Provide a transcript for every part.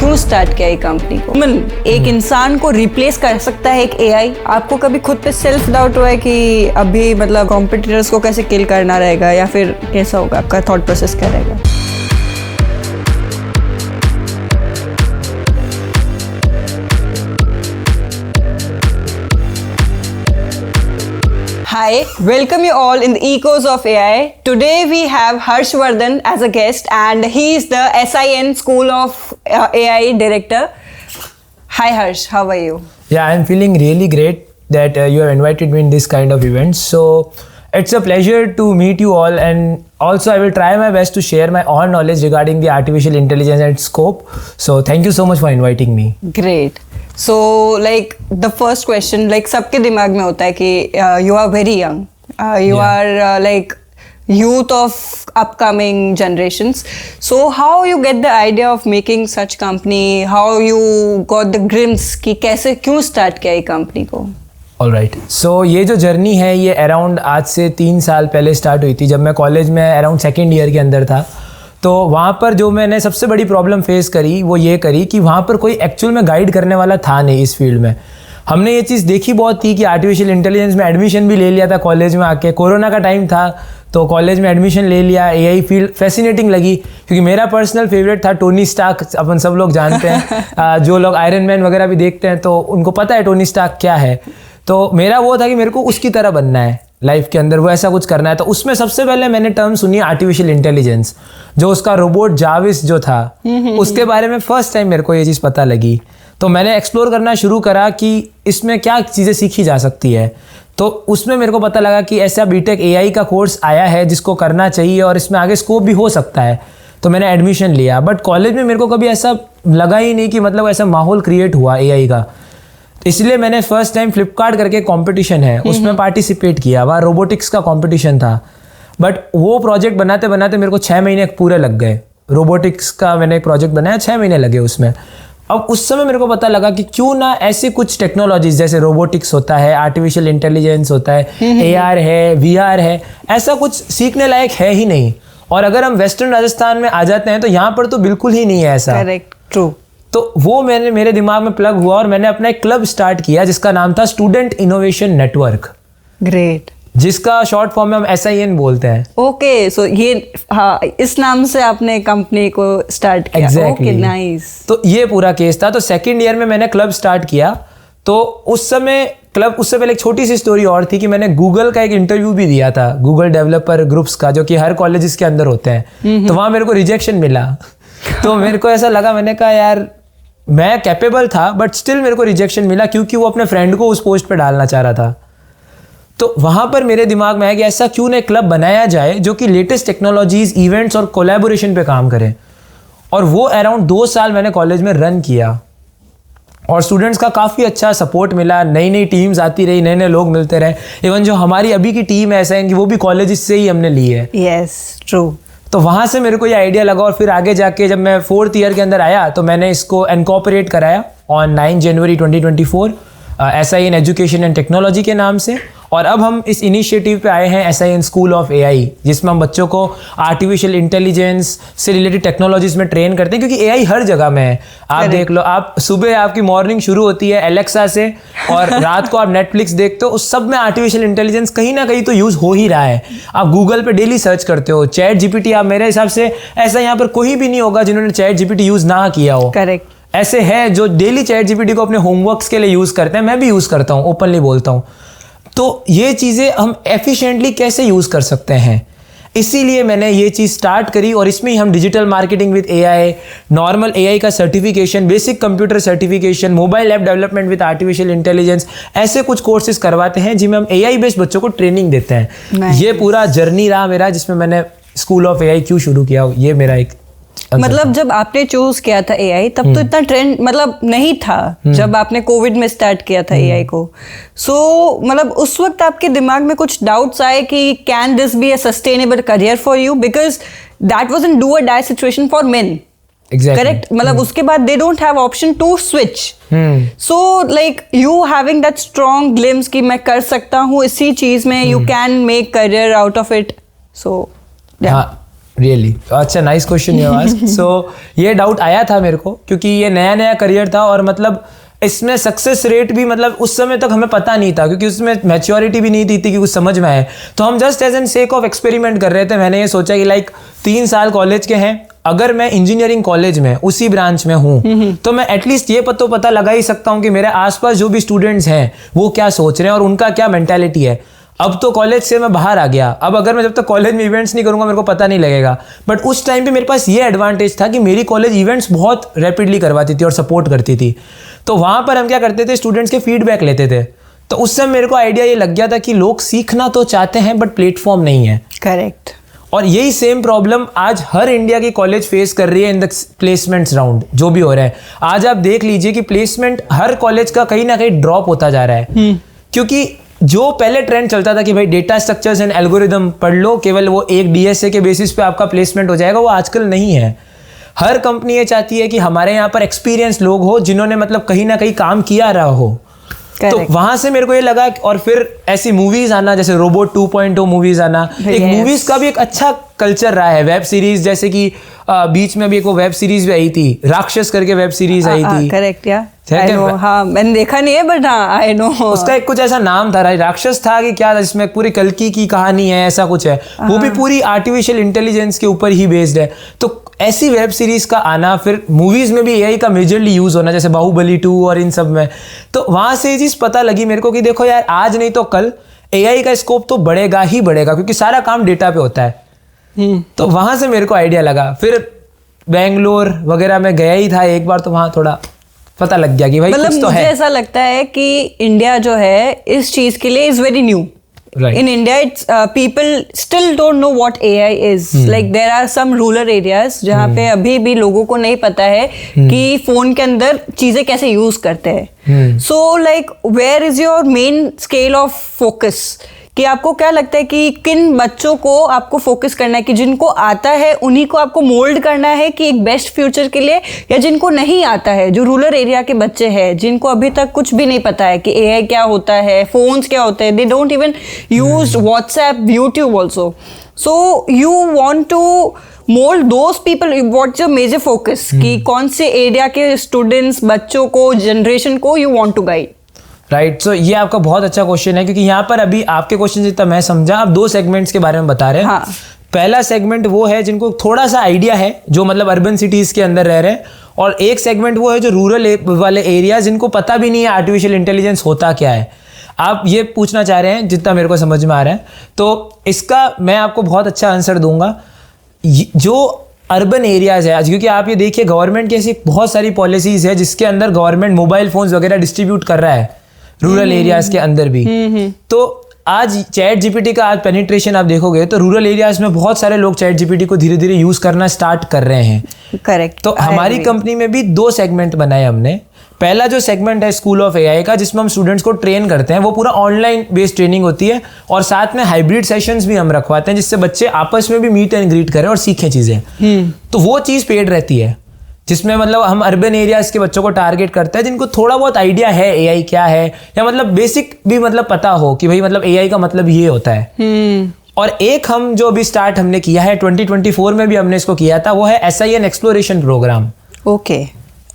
क्यों स्टार्ट किया ये कंपनी को? एक इंसान को रिप्लेस कर सकता है एक एआई? आपको कभी खुद पे सेल्फ डाउट हुआ है कि अभी मतलब कॉम्पिटिटर्स को कैसे किल करना रहेगा, या फिर कैसा होगा, आपका थॉट प्रोसेस क्या रहेगा? Hi, welcome you all in the Ecos of AI. Today we have Harshvardhan as a guest, and he is the SIN School of AI Director. Hi Harsh, how are you? Yeah, I'm feeling really great that you have invited me in this kind of events. So it's a pleasure to meet you all, and also I will try my best to share my own knowledge regarding the artificial intelligence and scope. So thank you so much for inviting me. Great. So like the first question, like सबके दिमाग में होता है कि you are very young, you are like youth of upcoming generations. So how you get the idea of making such company? How you got the glimpse कि कैसे क्यों start किया ये company को? Alright. So ये जो जर्नी है ये अराउंड आज से 3 साल पहले स्टार्ट हुई थी, जब मैं कॉलेज में अराउंड सेकेंड ईयर के अंदर था। तो वहाँ पर जो मैंने सबसे बड़ी प्रॉब्लम फेस करी वो ये करी कि वहाँ पर कोई एक्चुअल में गाइड करने वाला था नहीं इस फील्ड में। हमने ये चीज़ देखी बहुत थी कि आर्टिफिशियल इंटेलिजेंस में एडमिशन भी ले लिया था कॉलेज में आके, कोरोना का टाइम था तो कॉलेज में एडमिशन ले लिया। एआई फील्ड फैसिनेटिंग लगी क्योंकि मेरा पर्सनल फेवरेट था टोनी स्टार्क, अपन सब लोग जानते हैं। जो लोग आयरन मैन वगैरह भी देखते हैं तो उनको पता है टोनी स्टार्क क्या है। तो मेरा वो था कि मेरे को उसकी तरह बनना है लाइफ के अंदर, वो ऐसा कुछ करना है। तो उसमें सबसे पहले मैंने टर्म सुनी आर्टिफिशियल इंटेलिजेंस, जो उसका रोबोट जाविस जो था उसके बारे में फर्स्ट टाइम मेरे को ये चीज़ पता लगी। तो मैंने एक्सप्लोर करना शुरू करा कि इसमें क्या चीज़ें सीखी जा सकती है। तो उसमें मेरे को पता लगा कि ऐसा बीटेक एआई का कोर्स आया है जिसको करना चाहिए और इसमें आगे स्कोप भी हो सकता है। तो मैंने एडमिशन लिया, बट कॉलेज में मेरे को कभी ऐसा लगा ही नहीं कि मतलब ऐसा माहौल क्रिएट हुआ एआई का। इसलिए मैंने फर्स्ट टाइम फ्लिपकार्ट करके कंपटीशन है उसमें पार्टिसिपेट किया। वहाँ रोबोटिक्स का कंपटीशन था, बट वो प्रोजेक्ट बनाते बनाते मेरे को 6 महीने पूरे लग गए। रोबोटिक्स का मैंने एक प्रोजेक्ट बनाया, 6 महीने लगे उसमें। अब उस समय मेरे को पता लगा कि क्यों ना ऐसी कुछ टेक्नोलॉजीज जैसे रोबोटिक्स होता है, आर्टिफिशियल इंटेलिजेंस होता है, AR है, VR है, ऐसा कुछ सीखने लायक है ही नहीं। और अगर हम वेस्टर्न राजस्थान में आ जाते हैं तो यहाँ पर तो बिल्कुल ही नहीं है ऐसा। Correct, true. तो वो मेरे दिमाग में प्लग हुआ और मैंने अपना एक क्लब स्टार्ट किया जिसका नाम था स्टूडेंट इनोवेशन नेटवर्क। ग्रेट। जिसका शॉर्ट फॉर्म में हम SIN बोलते हैं। ओके, सो ये हाँ, इस नाम से आपने कंपनी को स्टार्ट किया। Exactly. Okay, nice. तो ये पूरा केस था। तो सेकेंड ईयर में मैंने क्लब स्टार्ट किया। तो उस समय क्लब, उससे पहले एक छोटी सी स्टोरी और थी कि मैंने गूगल का एक इंटरव्यू भी दिया था, गूगल डेवलपर ग्रुप्स का, जो कि हर कॉलेजेस के अंदर होते हैं। तो वहाँ मेरे को रिजेक्शन मिला। तो मेरे को ऐसा लगा, मैंने कहा यार मैं कैपेबल था बट स्टिल मेरे को रिजेक्शन मिला क्योंकि वो अपने फ्रेंड को उस पोस्ट पे डालना चाह रहा था। तो वहाँ पर मेरे दिमाग में आया कि ऐसा क्यों ना क्लब बनाया जाए जो कि लेटेस्ट टेक्नोलॉजीज, इवेंट्स और कोलैबोरेशन पे काम करे। और वो अराउंड 2 साल मैंने कॉलेज में रन किया और स्टूडेंट्स का काफ़ी अच्छा सपोर्ट मिला। नई नई टीम्स आती रही, नए नए लोग मिलते रहे। इवन जो हमारी अभी की टीम है SIN की, वो भी कॉलेज से ही हमने ली है। Yes, true. तो वहाँ से मेरे को ये आइडिया लगा और फिर आगे जाके जब मैं 4th ईयर के अंदर आया तो मैंने इसको इनकॉर्पोरेट कराया on 9 January 2024 SIN education and technology के नाम से। और अब हम इस इनिशिएटिव पे आए हैं SIN स्कूल ऑफ AI, जिसमें हम बच्चों को आर्टिफिशियल इंटेलिजेंस से रिलेटेड टेक्नोलॉजीज में ट्रेन करते हैं क्योंकि AI हर जगह में है। आप देख लो, आप सुबह आपकी मॉर्निंग शुरू होती है एलेक्सा से और रात को आप नेटफ्लिक्स देखते हो, उस सब में आर्टिफिशियल इंटेलिजेंस कहीं ना कहीं तो यूज़ हो ही रहा है। आप गूगल पे डेली सर्च करते हो, चैट GPT, आप मेरे हिसाब से ऐसा यहाँ पर कोई भी नहीं होगा जिन्होंने चैट GPT यूज़ ना किया हो। करेक्ट। ऐसे हैं जो डेली चैट GPT को अपने होमवर्क्स के लिए यूज़ करते हैं, मैं भी यूज़ करता हूँ, ओपनली बोलता हूँ। तो ये चीज़ें हम एफिशिएंटली कैसे यूज़ कर सकते हैं, इसीलिए मैंने ये चीज़ स्टार्ट करी। और इसमें ही हम digital marketing with AI, normal AI का certification, basic computer certification, mobile app development with artificial intelligence, ऐसे कुछ कोर्सेज करवाते हैं जिनमें हम AI बेस्ड बच्चों को ट्रेनिंग देते हैं। ये पूरा जर्नी रहा मेरा, जिसमें मैंने स्कूल ऑफ AI क्यों शुरू किया, ये मेरा एक मतलब जब आपने चूज किया था AI तब तो इतना ट्रेंड मतलब नहीं था जब आपने कोविड में स्टार्ट किया था AI को। सो मतलब उस वक्त आपके दिमाग में कुछ डाउट्स आए कि can this be a sustainable career for you, because that was an do or die situation for men. Correct, मतलब उसके बाद they don't have option to switch. So like you having that strong glimpse कि मैं कर सकता हूँ इसी चीज में, you can make career out of it. So really अच्छा, nice question you asked. So ये डाउट आया था मेरे को, क्योंकि ये नया नया करियर था और मतलब इसमें सक्सेस रेट भी मतलब उस समय तक हमें पता नहीं था, क्योंकि उसमें मैच्योरिटी भी नहीं थी कि कुछ समझ में आए। तो हम just as an sake of experiment कर रहे थे। मैंने ये सोचा कि लाइक 3 साल कॉलेज के हैं, अगर मैं इंजीनियरिंग कॉलेज में उसी ब्रांच में हूँ तो मैं एटलीस्ट ये पता लगा ही सकता हूँ कि मेरे आसपास जो भी स्टूडेंट्स हैं वो क्या सोच रहे हैं और उनका क्या मेंटालिटी है। अब तो कॉलेज से मैं बाहर आ गया, अब अगर मैं जब तक कॉलेज में इवेंट्स नहीं करूंगा मेरे को पता नहीं लगेगा। बट उस टाइम पे मेरे पास ये एडवांटेज था कि मेरी कॉलेज इवेंट्स बहुत रैपिडली करवाती थी और सपोर्ट करती थी। तो वहाँ पर हम क्या करते थे, स्टूडेंट्स के फीडबैक लेते थे। तो उस समय मेरे को आइडिया ये लग गया था कि लोग सीखना तो चाहते हैं बट प्लेटफॉर्म नहीं है। करेक्ट। और यही सेम प्रॉब्लम आज हर इंडिया की कॉलेज फेस कर रही है इन द प्लेसमेंट्स राउंड जो भी हो रहा है। आज आप देख लीजिए कि प्लेसमेंट हर कॉलेज का कहीं ना कहीं ड्रॉप होता जा रहा है, क्योंकि जो पहले ट्रेंड चलता था कि भाई डेटा स्ट्रक्चर्स एंड एल्गोरिदम पढ़ लो, केवल वो एक डीएसए के बेसिस पे आपका प्लेसमेंट हो जाएगा, वो आजकल नहीं है। हर कंपनी ये चाहती है कि हमारे यहाँ पर एक्सपीरियंस लोग हो जिन्होंने मतलब कहीं ना कहीं काम किया रहा हो। तो वहां से मेरे को ये लगा, और फिर ऐसी मूवीज आना जैसे रोबोट 2.0 मूवीज आना, एक मूवीज का भी एक अच्छा कल्चर रहा है। वेब सीरीज जैसे कि बीच में भी एक वो वेब सीरीज भी आई थी, राक्षस करके वेब सीरीज आई थी। करेक्ट, या हाँ मैंने देखा नहीं है बट हाँ आई नो। उसका एक कुछ ऐसा नाम था, राक्षस था कि क्या, जिसमें पूरी कल्कि की कहानी है, ऐसा कुछ है। वो भी पूरी आर्टिफिशियल इंटेलिजेंस के ऊपर ही बेस्ड है। तो ऐसी वेब सीरीज का आना, फिर मूवीज में भी एआई का मेजरली यूज होना, जैसे बाहुबली 2 और इन सब में। तो वहां से ये चीज पता लगी मेरे को कि देखो यार, आज नहीं तो कल एआई का स्कोप तो बढ़ेगा ही बढ़ेगा, क्योंकि सारा काम डेटा पे होता है। तो वहां से मेरे को आइडिया लगा। फिर बेंगलोर वगैरह में गया ही था एक बार, तो वहां थोड़ा पता लग गया कि भाई मतलब कुछ तो मुझे है। ऐसा लगता है कि इंडिया जो है इस चीज के लिए is very new. Right. In India, it's people still don't know what AI is. Like there are some rural areas जहाँ पे अभी भी लोगों को नहीं पता है कि फोन के अंदर चीजें कैसे यूज करते हैं। So like where is your main scale of focus? कि आपको क्या लगता है कि किन बच्चों को आपको फोकस करना है, कि जिनको आता है उन्हीं को आपको मोल्ड करना है कि एक बेस्ट फ्यूचर के लिए, या जिनको नहीं आता है, जो रूरल एरिया के बच्चे हैं जिनको अभी तक कुछ भी नहीं पता है कि एआई क्या होता है, फोन्स क्या होते हैं, they don't even use WhatsApp, YouTube also. So you want to mould those people, what's your major focus कि कौन से एरिया के स्टूडेंट्स, बच्चों को, जनरेशन को you want to guide? Right, so ये आपका बहुत अच्छा क्वेश्चन है, क्योंकि यहाँ पर अभी आपके क्वेश्चन जितना मैं समझा, आप 2 सेगमेंट्स के बारे में बता रहे हैं। हाँ। पहला सेगमेंट वो है जिनको थोड़ा सा आइडिया है, जो मतलब अर्बन सिटीज के अंदर रह रहे हैं, और एक सेगमेंट वो है जो रूरल वाले एरिया, जिनको पता भी नहीं है आर्टिफिशियल इंटेलिजेंस होता क्या है। आप ये पूछना चाह रहे हैं जितना मेरे को समझ में आ रहा है, तो इसका मैं आपको बहुत अच्छा आंसर दूंगा। जो अर्बन एरियाज है आज, क्योंकि आप ये देखिए गवर्नमेंट की ऐसी बहुत सारी पॉलिसीज है जिसके अंदर गवर्नमेंट मोबाइल फोन्स वगैरह डिस्ट्रीब्यूट कर रहा है रूरल एरियाज के अंदर भी। तो आज चैट जीपीटी का आज पेनिट्रेशन आप देखोगे तो रूरल एरियाज में बहुत सारे लोग चैट जीपीटी को धीरे धीरे यूज करना स्टार्ट कर रहे हैं। करेक्ट। तो हमारी कंपनी में भी 2 सेगमेंट बनाए हमने। पहला जो सेगमेंट है स्कूल ऑफ एआई का, जिसमें हम स्टूडेंट्स को ट्रेन करते हैं, वो पूरा ऑनलाइन बेस्ड ट्रेनिंग होती है, और साथ में हाइब्रिड सेशंस भी हम रखवाते हैं जिससे बच्चे आपस में भी मीट एंड ग्रीट करें और सीखें चीजें। तो वो चीज पेड रहती है, जिसमें मतलब हम अर्बन एरियाज के बच्चों को टारगेट करते हैं जिनको थोड़ा बहुत आइडिया है एआई क्या है, या मतलब बेसिक भी मतलब पता हो कि भाई मतलब एआई का मतलब ये होता है। और एक हम जो अभी स्टार्ट हमने किया है 2024 में भी हमने इसको किया था, वो है SIN एक्सप्लोरेशन प्रोग्राम। ओके।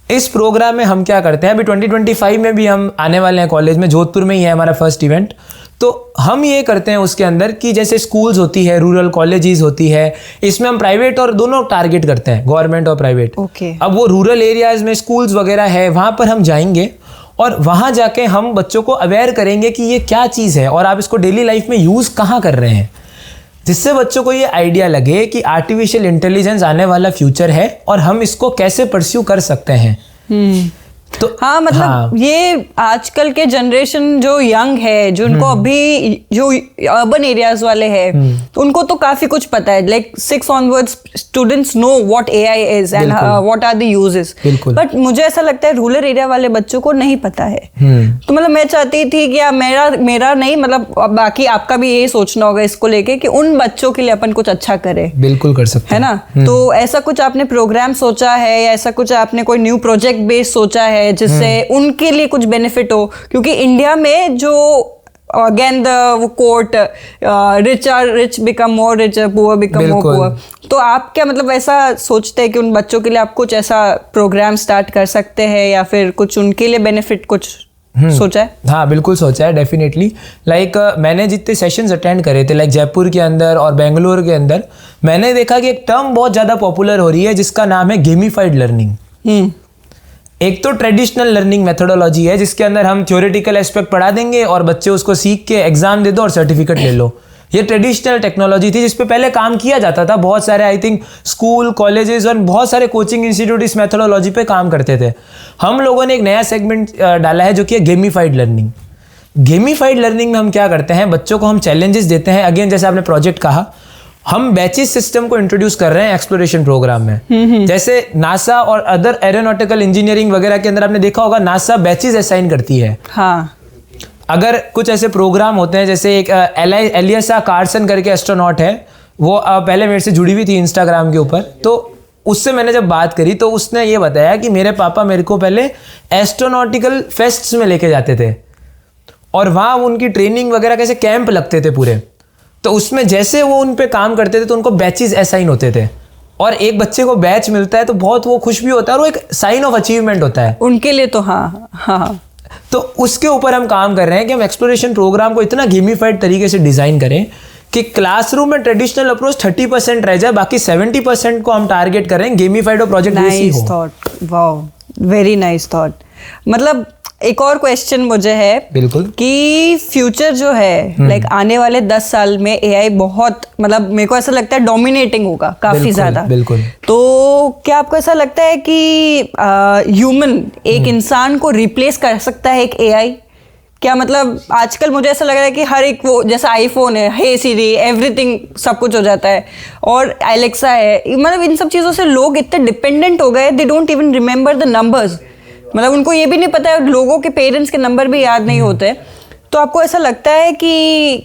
इस प्रोग्राम में हम क्या करते हैं, अभी 2025 में भी हम आने वाले हैं कॉलेज में, जोधपुर में ही है हमारा फर्स्ट इवेंट। तो हम ये करते हैं उसके अंदर कि जैसे स्कूल्स होती है, रूरल कॉलेजेस होती है, इसमें हम प्राइवेट और दोनों टारगेट करते हैं, गवर्नमेंट और प्राइवेट। ओके। अब वो रूरल एरियाज में स्कूल्स वगैरह है, वहाँ पर हम जाएंगे और वहाँ जाके हम बच्चों को अवेयर करेंगे कि ये क्या चीज़ है और आप इसको डेली लाइफ में यूज़ कहाँ कर रहे हैं, जिससे बच्चों को ये आइडिया लगे कि आर्टिफिशियल इंटेलिजेंस आने वाला फ्यूचर है और हम इसको कैसे परस्यू कर सकते हैं। तो हाँ मतलब ये आजकल के जनरेशन जो यंग है, जो उनको अभी जो अर्बन एरियाज वाले हैं, तो उनको तो काफी कुछ पता है। Like 6 onwards students know what AI is and what are the uses, but मुझे ऐसा लगता है रूरल एरिया वाले बच्चों को नहीं पता है। तो मतलब मैं चाहती थी कि मेरा नहीं, मतलब बाकी आपका भी यही सोचना होगा इसको लेके कि उन बच्चों के लिए अपन कुछ अच्छा करें। बिल्कुल कर सकते है ना। तो ऐसा कुछ आपने प्रोग्राम सोचा है, या ऐसा कुछ आपने कोई न्यू प्रोजेक्ट बेस्ड सोचा है जिससे उनके लिए कुछ बेनिफिट हो? क्योंकि इंडिया में जो अगेन वो quote rich become more rich, poor become more बिल्कुल। पुअर। तो आप क्या मतलब ऐसा सोचते हैं कि उन बच्चों के लिए आप कुछ ऐसा प्रोग्राम स्टार्ट कर सकते हैं या फिर कुछ उनके लिए बेनिफिट कुछ सोचा है? हाँ बिल्कुल सोचा है, डेफिनेटली। लाइक मैंने जितने सेशंस अटेंड करे थे लाइक जयपुर के अंदर और बेंगलोर के अंदर, मैंने देखा कि एक टर्म बहुत ज़्यादा पॉपुलर हो रही है जिसका नाम है गेमिफाइड लर्निंग। एक तो ट्रेडिशनल लर्निंग मेथोडोलॉजी है जिसके अंदर हम थ्योरेटिकल एस्पेक्ट पढ़ा देंगे और बच्चे उसको सीख के एग्जाम दे दो और सर्टिफिकेट ले लो। ये ट्रेडिशनल टेक्नोलॉजी थी जिस पे पहले काम किया जाता था। बहुत सारे आई थिंक स्कूल, कॉलेजेस और बहुत सारे कोचिंग इंस्टीट्यूट इस मेथोडोलॉजी पे काम करते थे। हम लोगों ने एक नया सेगमेंट डाला है जो कि है गेमिफाइड लर्निंग। गेमिफाइड लर्निंग में हम क्या करते हैं, बच्चों को हम चैलेंजेस देते हैं। अगेन जैसे आपने प्रोजेक्ट कहा, हम बैचेस सिस्टम को इंट्रोड्यूस कर रहे हैं एक्सप्लोरेशन प्रोग्राम में। जैसे नासा और अदर एरोनॉटिकल इंजीनियरिंग वगैरह के अंदर आपने देखा होगा नासा बैचेस असाइन करती है। हाँ। अगर कुछ ऐसे प्रोग्राम होते हैं, जैसे एक एलियसा कार्सन करके एस्ट्रोनॉट है, वो पहले मेरे से जुड़ी हुई थी इंस्टाग्राम के ऊपर, तो उससे मैंने जब बात करी तो उसने ये बताया कि मेरे पापा मेरे को पहले एस्ट्रोनॉटिकल फेस्ट्स में लेके जाते थे और वहाँ उनकी ट्रेनिंग वगैरह कैसे कैंप लगते थे पूरे, तो उसमें जैसे वो उन पे काम करते थे तो उनको बैचेस असाइन होते थे और एक बच्चे को बैच मिलता है तो बहुत वो खुश भी होता है और वो एक साइन ऑफ अचीवमेंट होता है उनके लिए। तो हाँ। तो उसके ऊपर हम काम कर रहे हैं कि हम एक्सप्लोरेशन प्रोग्राम को इतना गेमिफाइड तरीके से डिजाइन करें कि क्लासरूम में ट्रेडिशनल अप्रोच 30% रह जाए, बाकी 70% को हम टारगेट कर रहे हैं गेमिफाइड और प्रोजेक्ट बेस्ड ही हो। Nice thought, wow, very nice thought. मतलब एक और क्वेश्चन मुझे है बिल्कुल कि फ्यूचर जो है लाइक आने वाले 10 साल में एआई बहुत मतलब मेरे को ऐसा लगता है डोमिनेटिंग होगा काफी ज्यादा। बिल्कुल। तो क्या आपको ऐसा लगता है कि ह्यूमन एक इंसान को रिप्लेस कर सकता है एक एआई? क्या मतलब आजकल मुझे ऐसा लग रहा है कि हर एक वो जैसा आईफोन है, हे सिरी, एवरीथिंग सब कुछ हो जाता है और एलेक्सा है, मतलब इन सब चीज़ों से लोग इतने डिपेंडेंट हो गए, दे don't even remember the numbers. मतलब उनको ये भी नहीं पता है, लोगों के पेरेंट्स के नंबर भी याद नहीं होते। तो आपको ऐसा लगता है कि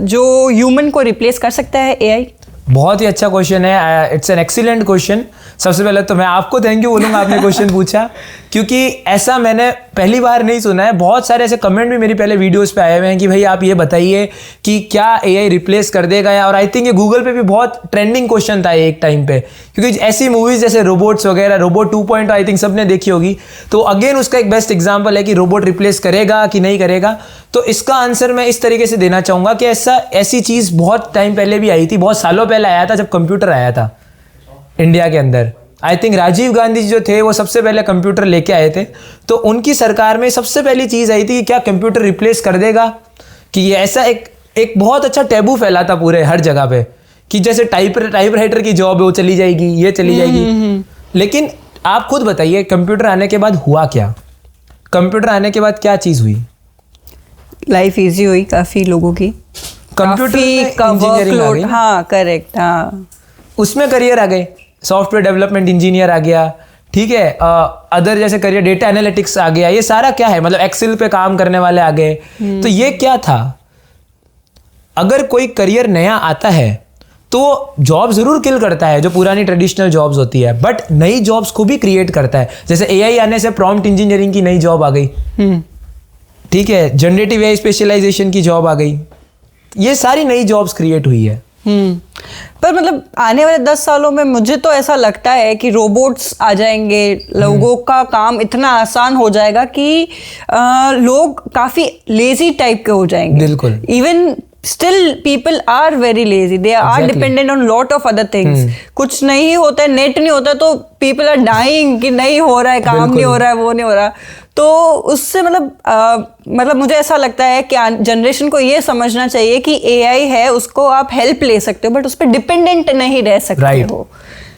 जो ह्यूमन को रिप्लेस कर सकता है एआई? बहुत ही अच्छा क्वेश्चन है, इट्स एन एक्सीलेंट क्वेश्चन। सबसे पहले तो मैं आपको थैंक यू बोलूँगा, आपने क्वेश्चन पूछा, क्योंकि ऐसा मैंने पहली बार नहीं सुना है। बहुत सारे ऐसे कमेंट भी मेरी पहले वीडियोस पे आए हुए हैं कि भाई आप ये बताइए कि क्या एआई रिप्लेस कर देगा, या और आई थिंक ये गूगल पे भी बहुत ट्रेंडिंग क्वेश्चन था एक टाइम पे, क्योंकि ऐसी मूवीज जैसे रोबोट्स वगैरह, रोबोट 2.0 आई थिंक सबने देखी होगी, तो अगेन उसका एक बेस्ट एग्जाम्पल है कि रोबोट रिप्लेस करेगा कि नहीं करेगा। तो इसका आंसर मैं इस तरीके से देना चाहूँगा कि ऐसी चीज़ बहुत टाइम पहले भी आई थी, बहुत सालों पहले आया था जब कंप्यूटर आया था इंडिया के अंदर। आई थिंक राजीव गांधी जी जो थे वो सबसे पहले कंप्यूटर लेके आए थे, तो उनकी सरकार में सबसे पहली चीज़ आई थी कि क्या कंप्यूटर रिप्लेस कर देगा, कि ये ऐसा एक बहुत अच्छा टैबू फैला था पूरे हर जगह पे कि जैसे टाइपराइटर की जॉब है वो चली जाएगी, ये चली जाएगी। लेकिन आप खुद बताइए कंप्यूटर आने के बाद हुआ क्या? कंप्यूटर आने के बाद क्या चीज़ हुई? लाइफ इजी हुई काफ़ी लोगों की, कंप्यूटर का वर्कलोड। हाँ करेक्ट, हाँ उसमें करियर आ गए, सॉफ्टवेयर डेवलपमेंट इंजीनियर आ गया, ठीक है, अदर जैसे करियर डेटा एनालिटिक्स आ गया, ये सारा क्या है, मतलब एक्सेल पे काम करने वाले आ गए। तो ये क्या था? अगर कोई करियर नया आता है तो जॉब जरूर किल करता है जो पुरानी ट्रेडिशनल जॉब्स होती है, बट नई जॉब्स को भी क्रिएट करता है। जैसे एआई आने से प्रॉम्प्ट इंजीनियरिंग की नई जॉब आ गई, ठीक है, जनरेटिव एआई स्पेशलाइजेशन की जॉब आ गई, ये सारी नई जॉब्स क्रिएट हुई है। पर मतलब आने वाले 10 सालों में मुझे तो ऐसा लगता है कि रोबोट्स आ जाएंगे, लोगों का काम इतना आसान हो जाएगा कि लोग काफी लेजी टाइप के हो जाएंगे। बिल्कुल। Even still people are very lazy, they are dependent on lot of other things. कुछ नहीं होता है, नेट नहीं होता तो पीपल आर डाइंग कि नहीं हो रहा है, काम नहीं हो रहा है, वो नहीं हो रहा। तो उससे मतलब मुझे ऐसा लगता है कि जनरेशन को ये समझना चाहिए कि एआई है, उसको आप हेल्प ले सकते हो बट उस पर डिपेंडेंट नहीं रह सकते हो।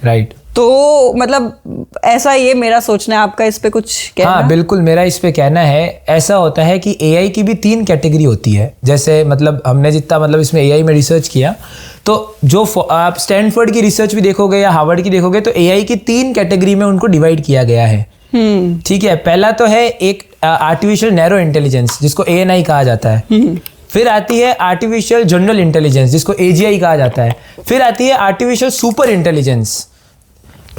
राइट। तो मतलब ऐसा ये मेरा सोचना है, आपका इस पे कुछ कहना? हाँ बिल्कुल, मेरा इस पे कहना है ऐसा होता है कि एआई की भी 3 कैटेगरी होती है। जैसे मतलब हमने जितना मतलब इसमें एआई में रिसर्च किया, तो जो आप स्टैनफोर्ड की रिसर्च भी देखोगे या हार्वर्ड की देखोगे तो एआई की 3 कैटेगरी में उनको डिवाइड किया गया है। ठीक है, पहला तो है एक आर्टिफिशियल नैरो इंटेलिजेंस जिसको एएनआई कहा जाता है। फिर आती है आर्टिफिशियल जनरल इंटेलिजेंस जिसको एजीआई कहा जाता है। फिर आती है आर्टिफिशियल सुपर इंटेलिजेंस।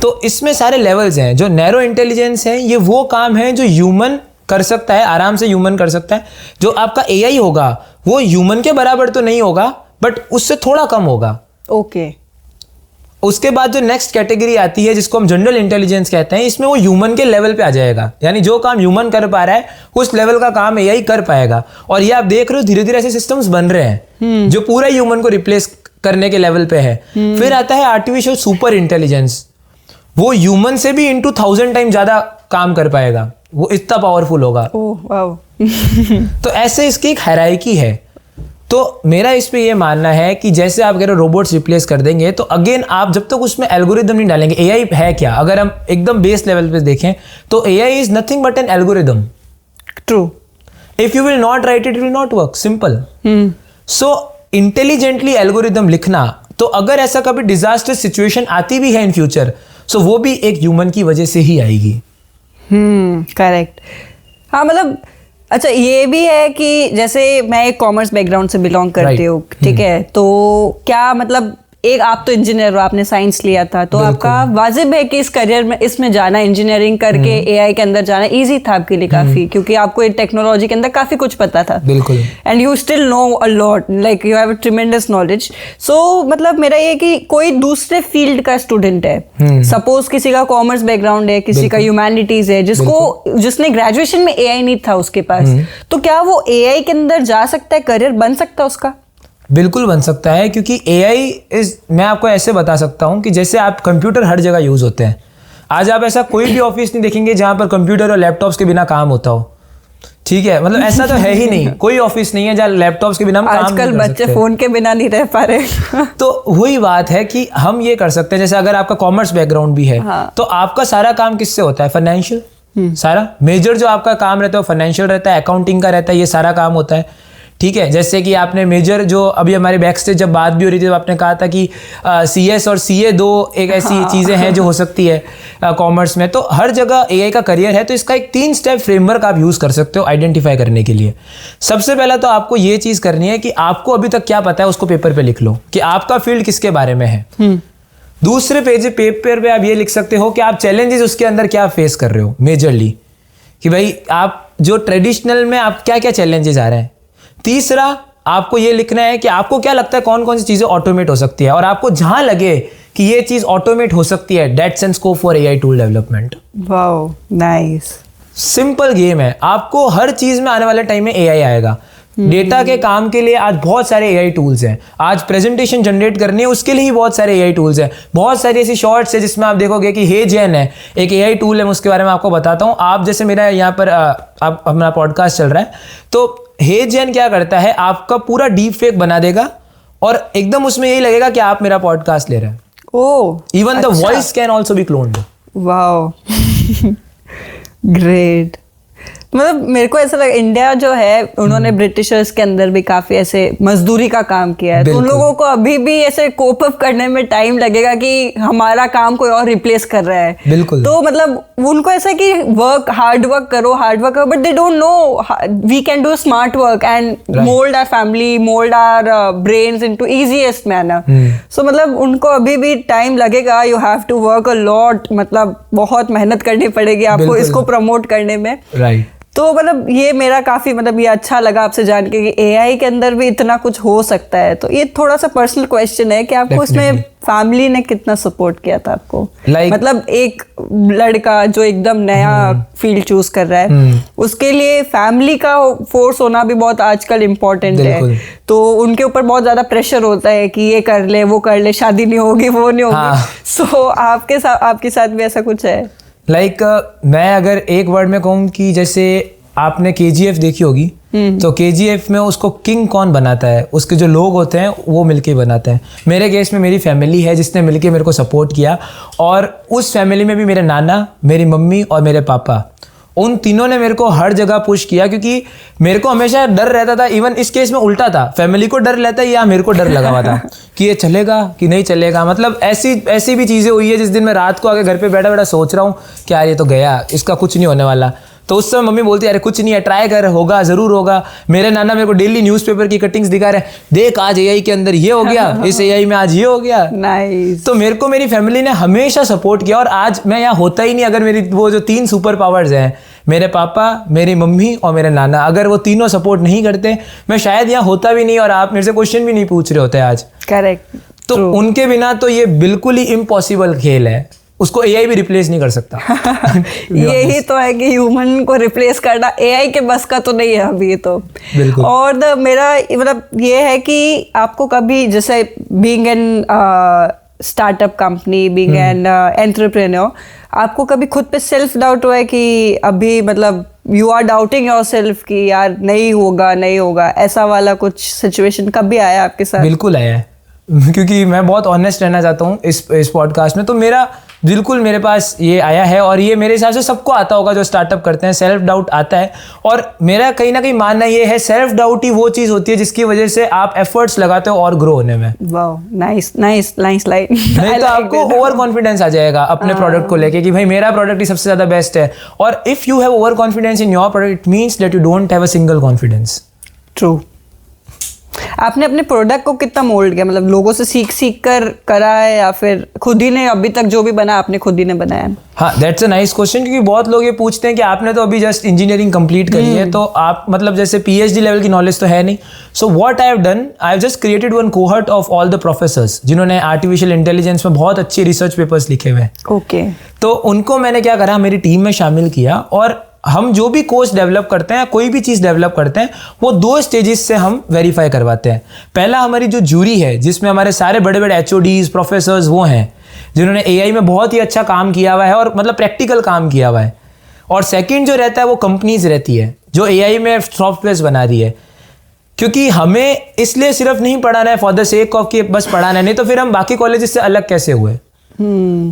तो इसमें सारे लेवल्स हैं। जो नैरो इंटेलिजेंस है ये वो काम है जो ह्यूमन कर सकता है, आराम से ह्यूमन कर सकता है। जो आपका एआई होगा वो ह्यूमन के बराबर तो नहीं होगा, बट उससे थोड़ा कम होगा। ओके। उसके बाद जो नेक्स्ट कैटेगरी आती है जिसको हम जनरल इंटेलिजेंस कहते हैं, इसमें वो ह्यूमन के लेवल पे आ जाएगा, यानी जो काम ह्यूमन कर पा रहा है उस लेवल का काम एआई कर पाएगा। और ये आप देख रहे हो धीरे धीरे ऐसे सिस्टम्स बन रहे हैं जो पूरा ह्यूमन को रिप्लेस करने के लेवल पे है। फिर आता है आर्टिफिशियल सुपर इंटेलिजेंस, वो ह्यूमन से भी इंटू 1000 टाइम ज्यादा काम कर पाएगा, वो इतना पावरफुल होगा। Oh wow. तो ऐसे इसकी एक हायरार्की है। तो मेरा इस पे ये मानना है कि जैसे आप कह रहे हो रोबोट्स रिप्लेस कर देंगे, तो अगेन आप जब तक उसमें एल्गोरिदम नहीं डालेंगे, एआई है क्या, अगर हम एकदम बेस लेवल पे देखें तो AI is nothing but N algorithm. True. If you will not right it will not work, simple. So intelligently algorithm लिखना, तो अगर ऐसा कभी डिजास्टर सिचुएशन आती भी है इन फ्यूचर, सो वो भी एक ह्यूमन की वजह से ही आएगी। करेक्ट। हाँ मतलब अच्छा ये भी है कि जैसे मैं एक कॉमर्स बैकग्राउंड से बिलोंग करती हूँ, ठीक है, तो क्या मतलब एक आप तो इंजीनियर हो, आपने साइंस लिया था, तो आपका वाजिब है कि इस करियर में इसमें जाना, इंजीनियरिंग करके एआई के अंदर जाना इजी था आपके लिए काफी, क्योंकि आपको टेक्नोलॉजी के अंदर काफी कुछ पता था। बिल्कुल। And you still know a lot, like you have a tremendous knowledge. So मतलब मेरा ये कि कोई दूसरे फील्ड का स्टूडेंट है, सपोज किसी का कॉमर्स बैकग्राउंड है, किसी का ह्यूमैनिटीज है, जिसने ग्रेजुएशन में एआई नहीं था उसके पास, तो क्या वो एआई के अंदर जा सकता है, करियर बन सकता है उसका? बिल्कुल बन सकता है, क्योंकि एआई इज, मैं आपको ऐसे बता सकता हूं कि जैसे आप कंप्यूटर हर जगह यूज होते हैं, आज आप ऐसा कोई भी ऑफिस नहीं देखेंगे जहां पर कंप्यूटर और लैपटॉप्स के बिना काम होता हो, ठीक है, मतलब ऐसा तो है ही नहीं, कोई ऑफिस नहीं है जहां लैपटॉप्स के बिना हम काम नहीं कर सकते। आजकल बच्चे फोन के बिना नहीं रह पा रहे। तो वही बात है कि हम ये कर सकते हैं, जैसे अगर आपका कॉमर्स बैकग्राउंड भी है, तो आपका सारा काम किससे होता है, फाइनेंशियल, सारा मेजर जो आपका काम रहता है वो फाइनेंशियल रहता है, अकाउंटिंग का रहता है, ये सारा काम होता है, ठीक है। जैसे कि आपने मेजर जो अभी हमारे बैक स्टेज जब बात भी हो रही थी, जब आपने कहा था कि CS और CA दो एक ऐसी चीज़ें हैं जो हो सकती है कॉमर्स में, तो हर जगह एआई का करियर है। तो इसका एक 3 स्टेप फ्रेमवर्क आप यूज़ कर सकते हो आइडेंटिफाई करने के लिए। सबसे पहला तो आपको ये चीज़ करनी है कि आपको अभी तक क्या पता है उसको पेपर पे लिख लो कि आपका फील्ड किसके बारे में है। दूसरे पेपर पे आप ये लिख सकते हो कि आप चैलेंजेस उसके अंदर क्या फेस कर रहे हो मेजरली, कि भाई आप जो ट्रेडिशनल में आप क्या क्या चैलेंजेस आ रहे हैं। तीसरा आपको ये लिखना है कि आपको क्या लगता है कौन कौन सी चीजें ऑटोमेट हो सकती है, और आपको जहां लगे कि ये चीज ऑटोमेट हो सकती है, that's an scope for AI tool development. Wow nice. Simple game है, आपको हर चीज में आने वाले टाइम में एआई आएगा। डेटा के काम के लिए आज बहुत सारे एआई टूल्स हैं, आज प्रेजेंटेशन जनरेट करनी है उसके लिए ही बहुत सारे एआई टूल्स हैं, बहुत सारी ऐसी शॉर्ट्स है जिसमें आप देखोगे कि हेजन है एक एआई टूल है, मैं उसके बारे में आपको बताता हूँ। आप जैसे मेरा यहाँ पर आप हमारा पॉडकास्ट चल रहा है, तो हेजन क्या करता है, आपका पूरा डीप फेक बना देगा और एकदम उसमें यही लगेगा कि आप मेरा पॉडकास्ट ले रहे हैं। Oh, even the voice can also be cloned. Wow great. मतलब मेरे को ऐसा लगा इंडिया जो है उन्होंने ब्रिटिशर्स के अंदर भी काफी ऐसे मजदूरी का काम किया है, तो उन लोगों को अभी भी ऐसे कोप अप करने में टाइम लगेगा कि हमारा काम कोई और रिप्लेस कर रहा है। बिल्कुल। तो मतलब उनको ऐसा कि हार्ड वर्क करो, but they don't know we can do smart work and mould our family, mould our brains into easiest manner. So मतलब उनको अभी भी टाइम लगेगा, you have to work a lot, मतलब बहुत मेहनत करनी पड़ेगी आपको इसको प्रमोट करने में। राइट। तो मतलब ये मेरा काफी मतलब ये अच्छा लगा आपसे जान के कि एआई के अंदर भी इतना कुछ हो सकता है। तो ये थोड़ा सा पर्सनल क्वेश्चन है कि आपको इसमें फैमिली ने कितना सपोर्ट किया था आपको, मतलब एक लड़का जो एकदम नया फील्ड चूज कर रहा है उसके लिए फैमिली का फोर्स होना भी बहुत आजकल इम्पोर्टेंट है। तो उनके ऊपर बहुत ज्यादा प्रेशर होता है कि ये कर ले, वो कर ले, शादी नहीं होगी, वो नहीं होगी। सो आपके साथ भी ऐसा कुछ है? मैं अगर एक वर्ड में कहूँ कि जैसे आपने KGF देखी होगी, तो KGF में उसको किंग कौन बनाता है, उसके जो लोग होते हैं वो मिलके बनाते हैं। मेरे केस में मेरी फैमिली है जिसने मिलके मेरे को सपोर्ट किया, और उस फैमिली में भी मेरे नाना, मेरी मम्मी और मेरे पापा, उन तीनों ने मेरे को हर जगह पुश किया, क्योंकि मेरे को हमेशा डर रहता था। इवन इस केस में उल्टा था, फैमिली को डर रहता है या मेरे को डर लगा हुआ था कि ये चलेगा कि नहीं चलेगा। मतलब ऐसी भी चीज़ें हुई है जिस दिन मैं रात को आके घर पे बैठा बैठा सोच रहा हूँ कि यार ये तो गया, इसका कुछ नहीं होने वाला। तो उस समय मम्मी बोलती है अरे कुछ नहीं है, ट्राई कर, होगा, जरूर होगा। मेरे नाना मेरे को डेली न्यूज़पेपर की कटिंग्स दिखा रहे हैं, देख आज एआई के अंदर ये हो गया, इस एआई में आज ये हो गया। नाइस। तो मेरे को मेरी फैमिली ने हमेशा सपोर्ट किया, और आज मैं यहाँ होता ही नहीं अगर मेरी वो जो 3 सुपर पावर्स हैं, मेरे पापा, मेरी मम्मी और मेरे नाना, अगर वो तीनों सपोर्ट नहीं करते मैं शायद यहाँ होता भी नहीं और आप मेरे से क्वेश्चन भी नहीं पूछ रहे होते आज। करेक्ट। तो उनके बिना तो ये बिल्कुल ही इम्पॉसिबल खेल है, उसको एआई भी रिप्लेस नहीं कर सकता। यही तो है कि ह्यूमन को रिप्लेस करना एआई के बस का तो नहीं है अभी तो। बिल्कुल। और मेरा मतलब ये है कि आपको कभी जैसे being an startup company, being an entrepreneur, आपको कभी खुद पे सेल्फ डाउट हुआ है कि अभी मतलब you are doubting yourself कि यार नहीं होगा, ऐसा वाला कुछ सिचुएशन कभी आया आपके साथ? बिल्कुल आया है, क्योंकि मैं बहुत ऑनेस्ट रहना चाहता हूँ इस पॉडकास्ट में। तो बिल्कुल मेरे पास ये आया है और ये मेरे हिसाब से सबको आता होगा जो स्टार्टअप करते हैं, सेल्फ डाउट आता है। और मेरा कहीं ना कहीं मानना ये है, सेल्फ डाउट ही वो चीज़ होती है जिसकी वजह से आप एफर्ट्स लगाते हो और ग्रो होने में। Wow, nice line. नहीं तो आपको ओवर कॉन्फिडेंस आ जाएगा अपने प्रोडक्ट को लेके कि भाई मेरा प्रोडक्ट ही सबसे ज़्यादा बेस्ट है। और if you have over confidence in your product, it means that you don't have a single confidence. True. आपने अपने प्रोडक्ट को कितना मोल्ड किया, मतलब लोगों से सीख कर करा है या फिर खुद ही ने अभी तक जो भी बना आपने खुद ही ने बनाया है? हाँ, दैट्स अ नाइस क्वेश्चन, क्योंकि बहुत लोग ये पूछते हैं कि आपने तो अभी जस्ट इंजीनियरिंग कंप्लीट करी है, तो आप मतलब जैसे पीएचडी लेवल की नॉलेज तो है नहीं। So what I have done, I have just created one cohort of all the professors जिन्होंने आर्टिफिशियल इंटेलिजेंस में बहुत अच्छे रिसर्च पेपर्स लिखे हुए हैं। ओके। तो उनको मैंने क्या करा, मेरी टीम में शामिल किया और हम जो भी कोर्स डेवलप करते हैं, कोई भी चीज़ डेवलप करते हैं, वो 2 स्टेजेस से हम वेरीफाई करवाते हैं। पहला हमारी जो जूरी है, जिसमें हमारे सारे बड़े बड़े एचओडीज, प्रोफेसर्स वो हैं जिन्होंने एआई में बहुत ही अच्छा काम किया हुआ है और मतलब प्रैक्टिकल काम किया हुआ है। और सेकंड जो रहता है वो कंपनीज रहती है जो एआई में सॉफ्टवेयर बना रही है, क्योंकि हमें इसलिए सिर्फ नहीं पढ़ाना है फॉर द सेक ऑफ कि बस पढ़ाना है, नहीं तो फिर हम बाकी कॉलेजेस से अलग कैसे हुए?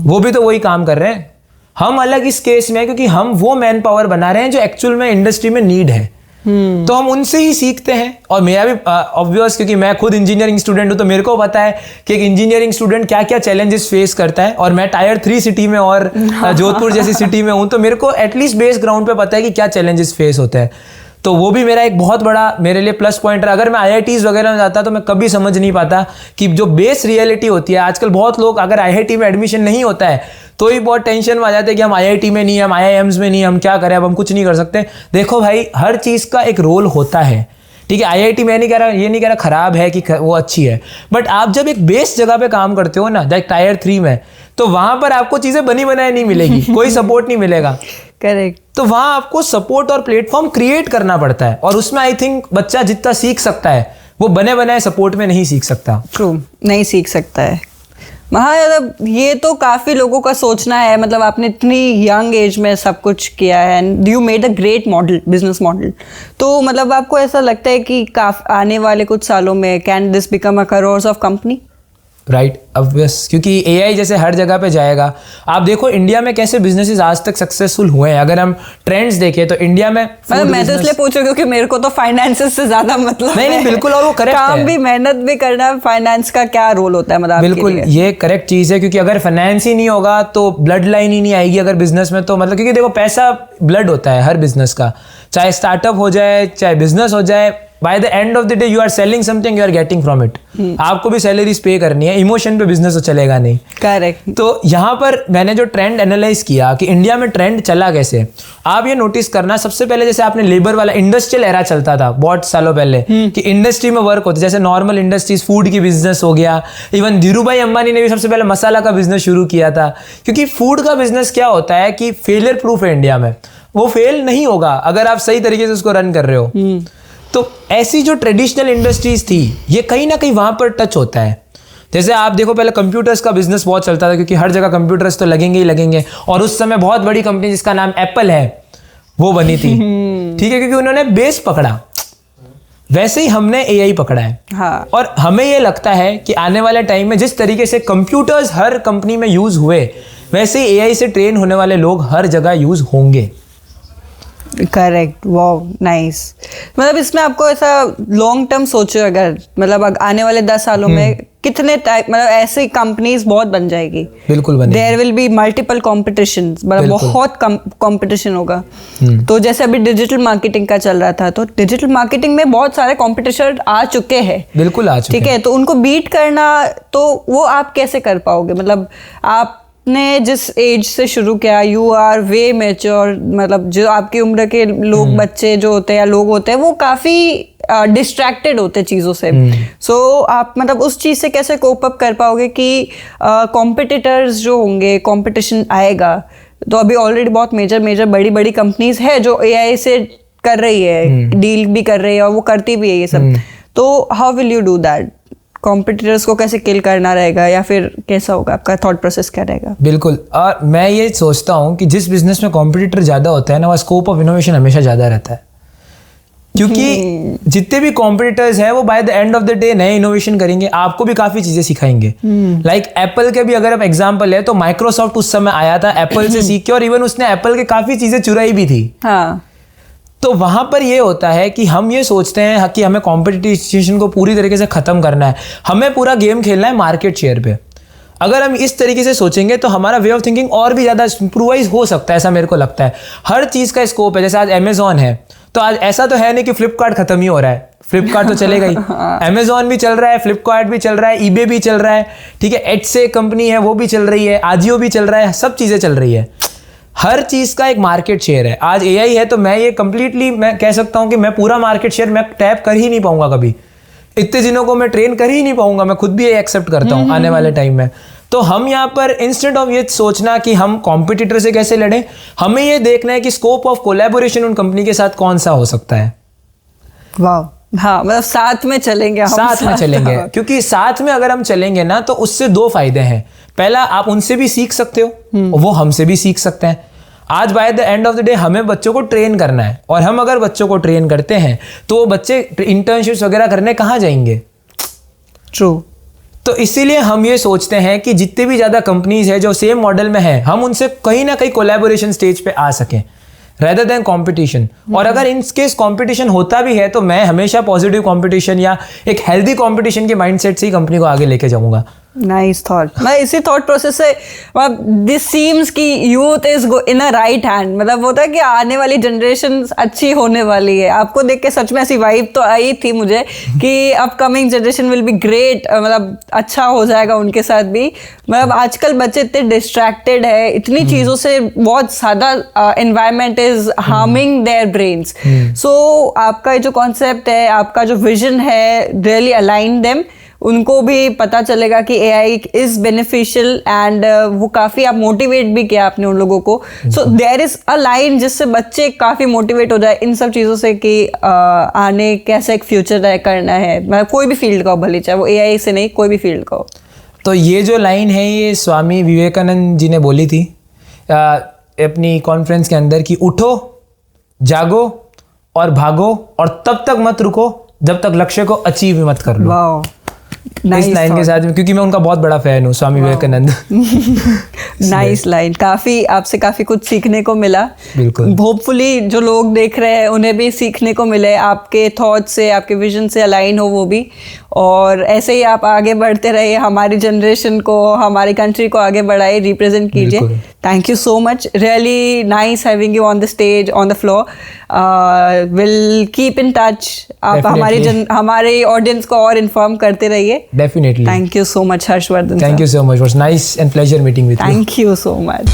वो भी तो वही काम कर रहे हैं। हम अलग इस केस में क्योंकि हम वो मैन पावर बना रहे हैं जो एक्चुअल में इंडस्ट्री में नीड है। तो हम उनसे ही सीखते हैं। और मेरा भी ऑब्वियस, क्योंकि मैं खुद इंजीनियरिंग स्टूडेंट हूं, तो मेरे को पता है कि एक इंजीनियरिंग स्टूडेंट क्या क्या चैलेंजेस फेस करता है। और मैं टायर 3 सिटी में और जोधपुर जैसी सिटी में हूं, तो मेरे को एटलीस्ट बेस ग्राउंड पे पता है कि क्या चैलेंजेस फेस होते हैं। तो वो भी मेरा एक बहुत बड़ा मेरे लिए प्लस पॉइंट है। अगर मैं आईआईटीज वगैरह में जाता तो मैं कभी समझ नहीं पाता कि जो बेस रियलिटी होती है। आजकल बहुत लोग अगर आईआईटी में एडमिशन नहीं होता है तो ही बहुत टेंशन में आ जाते हैं कि हम आईआईटी में नहीं, हम आईआईएम्स में नहीं, हम क्या करें, अब हम कुछ नहीं कर सकते। देखो भाई, हर चीज़ का एक रोल होता है, ठीक है। आईआईटी मैं नहीं कह रहा, ये नहीं कह रहा खराब है कि वो अच्छी है, बट आप जब एक बेस जगह पे काम करते हो ना, लाइक टायर 3 में, तो वहां पर आपको चीजें बनी बनाई नहीं मिलेगी, कोई सपोर्ट नहीं मिलेगा। करेक्ट। तो वहां आपको सपोर्ट और प्लेटफॉर्म क्रिएट करना पड़ता है, और उसमें आई थिंक बच्चा जितना सीख सकता है वो बने बनाए सपोर्ट में नहीं सीख सकता। ट्रू, नहीं सीख सकता है। मतलब ये तो काफी लोगों का सोचना है, मतलब आपने इतनी यंग एज में सब कुछ किया है and you made a great model, business model. तो मतलब आपको ऐसा लगता है कि आने वाले कुछ सालों में can this become a crores of company? Right, obvious, क्योंकि एआई जैसे हर जगह पे जाएगा। आप देखो इंडिया में कैसे बिजनेसेस आज तक सक्सेसफुल हुए हैं। अगर हम ट्रेंड्स देखें तो इंडिया में मतलब मैं तो इसलिए पूछ रही हूँ क्योंकि मेरे को तो फाइनेंसेस से ज्यादा मतलब नहीं बिल्कुल, और वो करेक्ट है। काम भी मेहनत भी करना, फाइनेंस का क्या रोल होता है मतलब बिल्कुल ये करेक्ट चीज है, क्योंकि अगर फाइनेंस ही नहीं होगा तो ब्लड लाइन ही नहीं आएगी अगर बिजनेस में। तो मतलब क्योंकि देखो पैसा ब्लड होता है हर बिजनेस का, चाहे स्टार्टअप हो जाए चाहे बिजनेस हो जाए। By the end of the day you are selling something, you are getting from it. आपको भी सैलरीज पे करनी है, इमोशन पे बिजनेस तो चलेगा नहीं। करेक्ट। तो यहाँ पर मैंने जो ट्रेंड एनालाइज किया कि इंडिया में ट्रेंड चला कैसे, आप ये नोटिस करना। सबसे पहले जैसे आपने लेबर वाला इंडस्ट्रियल एरा चलता था बहुत सालों पहले, कि इंडस्ट्री में वर्क होते, जैसे नॉर्मल इंडस्ट्रीज, फूड की बिजनेस हो गया। इवन धीरूभाई अंबानी ने भी सबसे पहले मसाला का बिजनेस शुरू किया था, क्योंकि फूड का बिजनेस क्या होता है कि फेलियर प्रूफ है इंडिया में, वो फेल नहीं होगा अगर आप सही तरीके से उसको रन कर रहे हो। तो ऐसी जो ट्रेडिशनल इंडस्ट्रीज थी, ये कहीं ना कहीं वहां पर टच होता है। जैसे आप देखो पहले कंप्यूटर्स का बिजनेस बहुत चलता था, क्योंकि हर जगह कंप्यूटर्स तो लगेंगे ही लगेंगे, और उस समय बहुत बड़ी कंपनी जिसका नाम एप्पल है वो बनी थी, ठीक है, क्योंकि उन्होंने बेस पकड़ा। वैसे ही हमने एआई पकड़ा है। हाँ। और हमें ये लगता है कि आने वाले टाइम में जिस तरीके से कंप्यूटर्स हर कंपनी में यूज हुए, वैसे ही एआई से ट्रेन होने वाले लोग हर जगह यूज होंगे। Correct, wow, nice. मतलब इसमें आपको ऐसा लॉन्ग टर्म सोचो, अगर मतलब आने वाले 10 सालों में कितने टाइप, मतलब ऐसी कंपनीज बहुत बन जाएगी। बिल्कुल बनेगी। There will be multiple competition, मतलब बहुत कॉम्पिटिशन होगा। तो जैसे अभी डिजिटल मार्केटिंग का चल रहा था, तो डिजिटल मार्केटिंग में बहुत सारे कॉम्पिटिशन आ चुके हैं। बिल्कुल आ चुके हैं। ठीक है, तो उनको बीट करना, तो वो आप कैसे कर पाओगे? मतलब आप आपने जिस एज से शुरू किया, यू आर वे मैच्योर, मतलब जो आपकी उम्र के लोग बच्चे जो होते हैं या लोग होते हैं वो काफी डिस्ट्रैक्टेड होते चीज़ों से। सो आप मतलब उस चीज़ से कैसे कोप अप कर पाओगे कि कॉम्पिटिटर्स जो होंगे, कंपटीशन आएगा, तो अभी ऑलरेडी बहुत मेजर बड़ी बड़ी कंपनीज है जो एआई से कर रही है, डील भी कर रही है और वो करती भी है ये सब, तो how will you do that? Competitors को कैसे किल करना रहेगा या फिर कैसा होगा, आपका थॉट प्रोसेस क्या रहेगा? बिल्कुल, और मैं ये सोचता हूँ कि जिस बिजनेस में कॉम्पिटिटर ज़्यादा होता है ना, वहाँ स्कोप ऑफ इनोवेशन हमेशा ज़्यादा रहता है, क्योंकि जितने भी कॉम्पिटिटर्स हैं वो bye the end of the day नए इनोवेशन करेंगे, आपको भी काफ़ी चीज़ें सिखाएंगे। लाइक एप्पल के भी अगर आप एग्जाम्पल है तो माइक्रोसॉफ्ट उस समय आया था एप्पल से सीख के, और इवन उसने एप्पल के काफ़ी चीज़ें चुराई भी थी। हाँ, तो वहां पर ये होता है कि हम ये सोचते हैं कि हमें कॉम्पिटिशन को पूरी तरीके से खत्म करना है, हमें पूरा गेम खेलना है मार्केट शेयर पे। अगर हम इस तरीके से सोचेंगे तो हमारा वे ऑफ थिंकिंग और भी ज़्यादा इम्प्रूवाइज हो सकता है, ऐसा मेरे को लगता है। हर चीज़ का स्कोप है, जैसे आज अमेजॉन है तो आज ऐसा तो है नहीं कि फ्लिपकार्ट खत्म ही हो रहा है, फ्लिपकार्ट तो चलेगा ही, अमेजॉन भी चल रहा है, फ्लिपकार्ट भी चल रहा है, ईबे भी चल रहा है, ठीक है, एटसे कंपनी है वो भी चल रही है, आजियो भी चल रहा है, सब चीज़ें चल रही है। हर चीज़ का एक मार्केट शेयर है। आज एआई है तो मैं ये कंप्लीटली मैं कह सकता हूँ कि मैं पूरा मार्केट शेयर मैं टैप कर ही नहीं पाऊंगा कभी, इतने दिनों को मैं ट्रेन कर ही नहीं पाऊंगा, मैं खुद भी ये एक्सेप्ट करता हूँ आने वाले टाइम में। तो हम यहाँ पर इंस्टेड ऑफ ये सोचना कि हम कॉम्पिटिटर से कैसे लड़ें, हमें ये देखना है कि स्कोप ऑफ कोलैबोरेशन उन कंपनी के साथ कौन सा हो सकता है। वाह, हाँ, मतलब साथ में चलेंगे, हम साथ में चलेंगे, क्योंकि साथ में अगर हम चलेंगे ना तो उससे दो फायदे हैं। पहला, आप उनसे भी सीख सकते हो, वो हमसे भी सीख सकते हैं। आज bye the end of the day हमें बच्चों को ट्रेन करना है, और हम अगर बच्चों को ट्रेन करते हैं तो वो बच्चे इंटर्नशिप्स वगैरह करने कहाँ जाएंगे? ट्रू। तो इसीलिए हम ये सोचते हैं कि जितने भी ज़्यादा कंपनीज है जो सेम मॉडल में है, हम उनसे कहीं ना कहीं कोलैबोरेशन स्टेज पे आ सकें रेदर देन कंपटीशन। और अगर इन केस कंपटीशन होता भी है तो मैं हमेशा पॉजिटिव कंपटीशन या एक हेल्दी कंपटीशन के माइंडसेट से ही कंपनी को आगे लेके जाऊंगा। Nice thought. मैं इसी थॉट प्रोसेस से, दिस सीम्स कि youth is in a right hand, मतलब होता है कि आने वाली जनरेशन अच्छी होने वाली है। आपको देख के सच में ऐसी वाइब तो आई थी मुझे कि upcoming generation will be great, मतलब अच्छा हो जाएगा उनके साथ भी। मतलब आजकल बच्चे इतने डिस्ट्रैक्टेड है इतनी चीज़ों से, बहुत ज़्यादा environment is harming their brains. So आपका जो कॉन्सेप्ट है, आपका जो विजन है, रियली अलाइन देम, उनको भी पता चलेगा कि एआई इज बेनिफिशियल एंड वो काफ़ी आप मोटिवेट भी किया आपने उन लोगों को। So there is a line जिससे बच्चे काफ़ी मोटिवेट हो जाए इन सब चीज़ों से कि आने कैसे एक फ्यूचर करना है, मतलब कोई भी फील्ड का हो, भले चाहे वो एआई से नहीं, कोई भी फील्ड का हो। तो ये जो लाइन है ये स्वामी विवेकानंद जी ने बोली थी अपनी कॉन्फ्रेंस के अंदर कि उठो, जागो और भागो, और तब तक मत रुको जब तक लक्ष्य को अचीव मत कर लो। वाओ, इस लाइन के साथ में, क्योंकि मैं उनका बहुत बड़ा फैन हूँ, स्वामी विवेकानंद। नाइस लाइन, काफी आपसे काफी कुछ सीखने को मिला। बिल्कुल, होपफुली जो लोग देख रहे हैं उन्हें भी सीखने को मिले, आपके थॉट से, आपके विजन से अलाइन हो वो भी, और ऐसे ही आप आगे बढ़ते रहिए, हमारी जनरेशन को, हमारी कंट्री को आगे बढ़ाए, रिप्रेजेंट कीजिए। Thank you so much, really nice having you on the stage, on the floor. Will keep in touch. आप हमारे ऑडियंस को और इन्फॉर्म करते रहिए। Definitely. Thank you so much Harshvardhan. Thank you so much, was nice and pleasure meeting with you. Thank you so much.